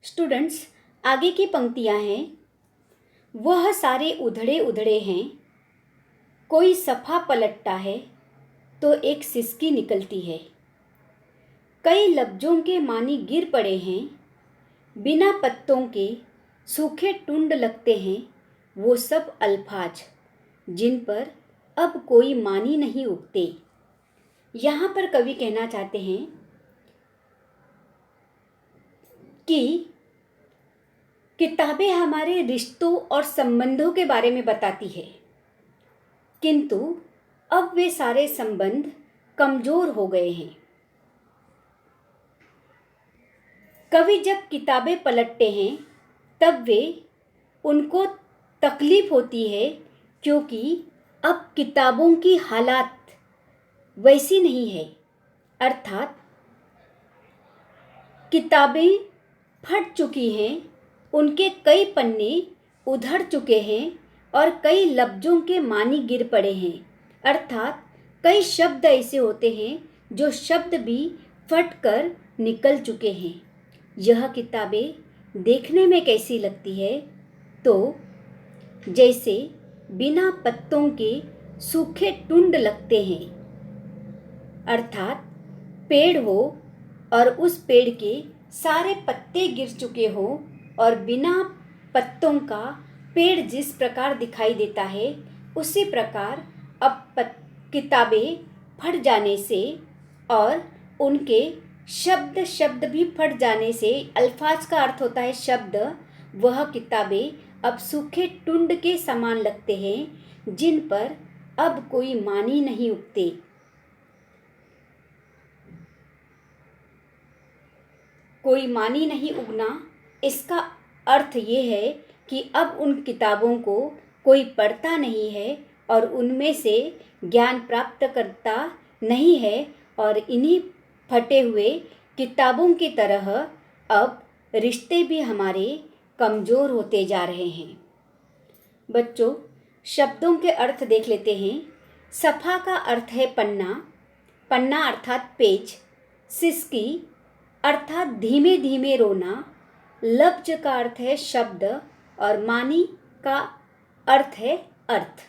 Students, आगे की पंक्तियां हैं। वह सारे उधड़े उधड़े हैं, कोई सफ़ा पलटता है तो एक सिसकी निकलती है। कई लफ्ज़ों के मानी गिर पड़े हैं, बिना पत्तों के सूखे टुंड लगते हैं वो सब अल्फाज जिन पर अब कोई मानी नहीं उगते। यहाँ पर कवि कहना चाहते हैं कि किताबें हमारे रिश्तों और संबंधों के बारे में बताती है, किंतु अब वे सारे संबंध कमज़ोर हो गए हैं। कवि जब किताबें पलटते हैं तब वे उनको तकलीफ़ होती है, क्योंकि अब किताबों की हालात वैसी नहीं है। अर्थात किताबें फट चुकी हैं, उनके कई पन्ने उधड़ चुके हैं और कई लफ्ज़ों के मानी गिर पड़े हैं। अर्थात कई शब्द ऐसे होते हैं जो शब्द भी फट कर निकल चुके हैं। यह किताबें देखने में कैसी लगती है? तो जैसे बिना पत्तों के सूखे टुंड लगते हैं। अर्थात पेड़ हो और उस पेड़ के सारे पत्ते गिर चुके हो और बिना पत्तों का पेड़ जिस प्रकार दिखाई देता है, उसी प्रकार अब किताबें फट जाने से और उनके शब्द शब्द भी फट जाने से, अल्फाज का अर्थ होता है शब्द, वह किताबें अब सूखे टुंड के समान लगते हैं जिन पर अब कोई मानी नहीं उगते। कोई मानी नहीं उगना, इसका अर्थ ये है कि अब उन किताबों को कोई पढ़ता नहीं है और उनमें से ज्ञान प्राप्त करता नहीं है और इन्हीं फटे हुए किताबों की तरह अब रिश्ते भी हमारे कमज़ोर होते जा रहे हैं। बच्चों, शब्दों के अर्थ देख लेते हैं। सफ़ा का अर्थ है पन्ना, पन्ना अर्थात पेज। सिसकी अर्थात धीमे धीमे रोना। लफ्ज का अर्थ है शब्द और मानी का अर्थ है अर्थ।